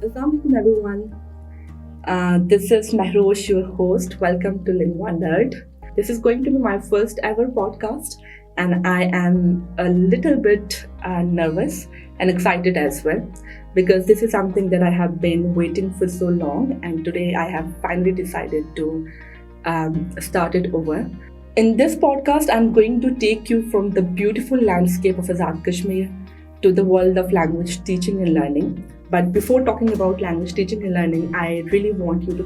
Assalamualaikum everyone. This is Mehrosh, your host. Welcome to Lingward. This is going to be my first ever podcast, and I am a little bit nervous and excited as well because this is something that I have been waiting for so long, and today I have finally decided to start it over. In this podcast, I'm going to take you from the beautiful landscape of Azad Kashmir to the world of language teaching and learning. But before talking about language teaching and learning, I really want you to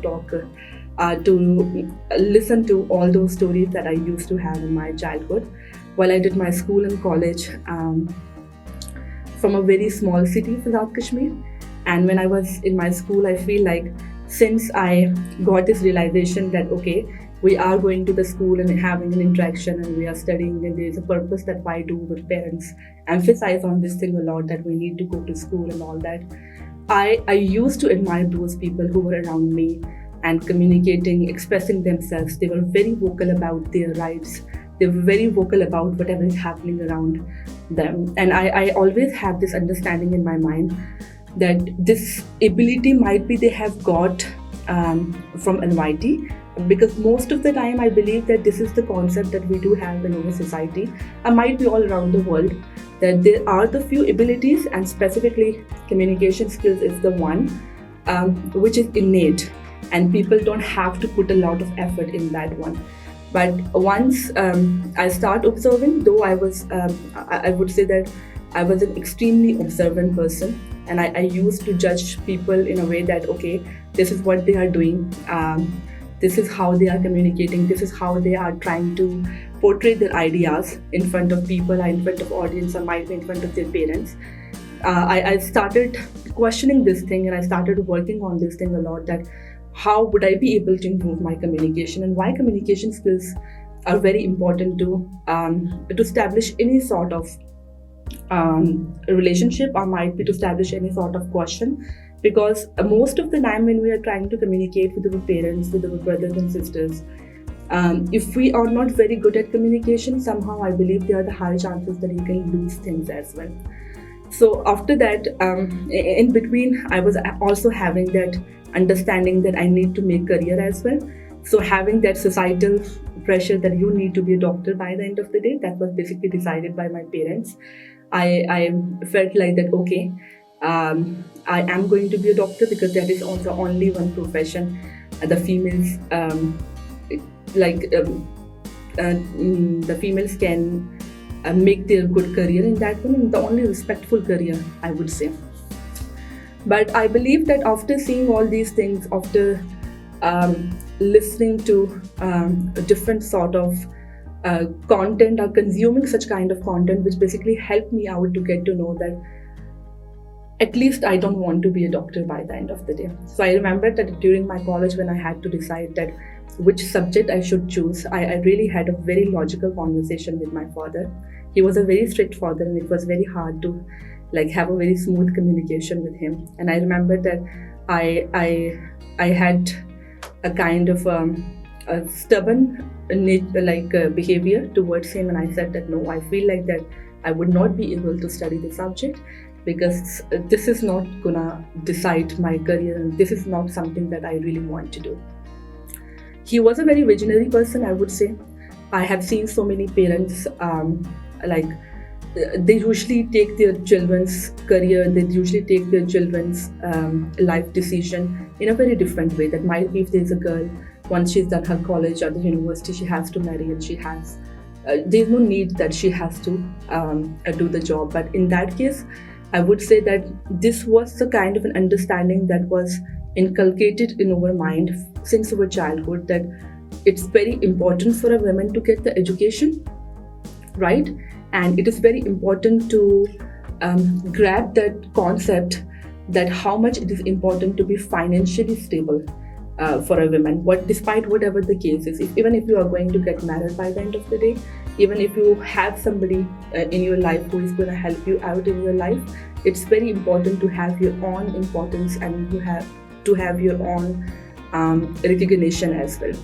listen to all those stories that I used to have in my childhood while I did my school and college from a very small city of South Kashmir. And when I was in my school, I feel like since I got this realization that okay, we are going to the school and having an interaction and we are studying and there is a purpose that why do with parents emphasize on this thing a lot that we need to go to school and all that. I used to admire those people who were around me and communicating, expressing themselves. They were very vocal about their rights. They were very vocal about whatever is happening around them. And I always have this understanding in my mind that this ability might be they have got from NYT, because most of the time I believe that this is the concept that we do have in our society and might be all around the world, that there are the few abilities and specifically communication skills is the one which is innate and people don't have to put a lot of effort in that one. But once I start observing, though I would say that I was an extremely observant person, and I used to judge people in a way that okay, this is what they are doing, this is how they are communicating, this is how they are trying to portray their ideas in front of people, or in front of audience, or might be in front of their parents. I started questioning this thing and I started working on this thing a lot, that how would I be able to improve my communication and why communication skills are very important to establish any sort of relationship, or might be to establish any sort of question. Because most of the time when we are trying to communicate with our parents, with our brothers and sisters, if we are not very good at communication, somehow I believe there are the high chances that you can lose things as well. So after that, in between, I was also having that understanding that I need to make career as well. So having that societal pressure that you need to be a doctor by the end of the day, that was basically decided by my parents. I felt like that okay, I am going to be a doctor because that is also only one profession the females the females can make their good career in that one, and the only respectful career, I would say. But I believe that after seeing all these things, after listening to a different sort of content or consuming such kind of content, which basically helped me out to get to know that at least I don't want to be a doctor by the end of the day. So I remember that during my college, when I had to decide that which subject I should choose, I really had a very logical conversation with my father. He was a very strict father and it was very hard to have a very smooth communication with him. And I remember that I had a kind of a stubborn behavior towards him, and I said that no, I feel like that I would not be able to study the subject because this is not gonna decide my career and this is not something that I really want to do. He was a very visionary person, I would say. I have seen so many parents they usually take their children's career, they usually take their children's life decision in a very different way. That might be if there's a girl, once she's done her college or the university, she has to marry and there's no need that she has to do the job. But in that case, I would say that this was the kind of an understanding that was inculcated in our mind since our childhood, that it's very important for a woman to get the education, right? And it is very important to grab that concept that how much it is important to be financially stable for a woman, despite whatever the case is. Even if you are going to get married by the end of the day, even if you have somebody in your life who is going to help you out in your life, it's very important to have your own importance and you have to have your own recognition as well.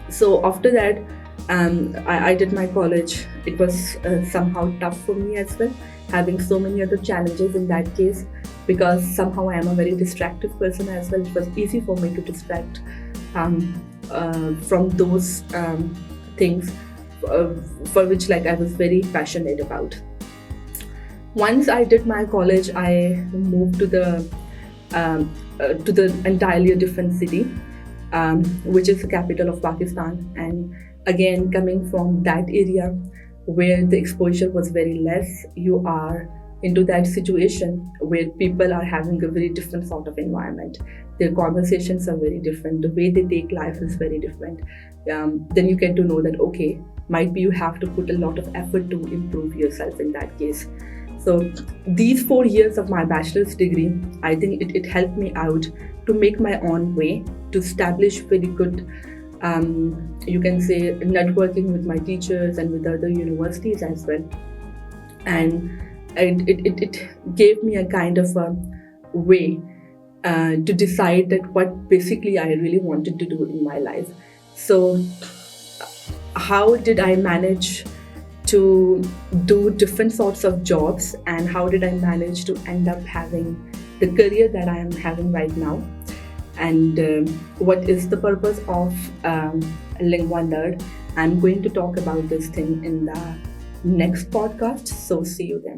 So after that, I did my college. It was somehow tough for me as well, having so many other challenges in that case, because somehow I am a very distractive person as well. It was easy for me to distract from those things uh, for which like I was very passionate about. Once I did my college, I moved to the entirely different city, which is the capital of Pakistan. And again, coming from that area where the exposure was very less, you are into that situation where people are having a very different sort of environment. Their conversations are very different. The way they take life is very different. Then you get to know that, okay, might be you have to put a lot of effort to improve yourself in that case. So these 4 years of my bachelor's degree, I think it helped me out to make my own way, to establish very good, you can say, networking with my teachers and with other universities as well. And it gave me a kind of a way to decide that what basically I really wanted to do in my life. So how did I manage to do different sorts of jobs, and how did I manage to end up having the career that I am having right now, and what is the purpose of Lingward? I'm going to talk about this thing in the next podcast, so see you then.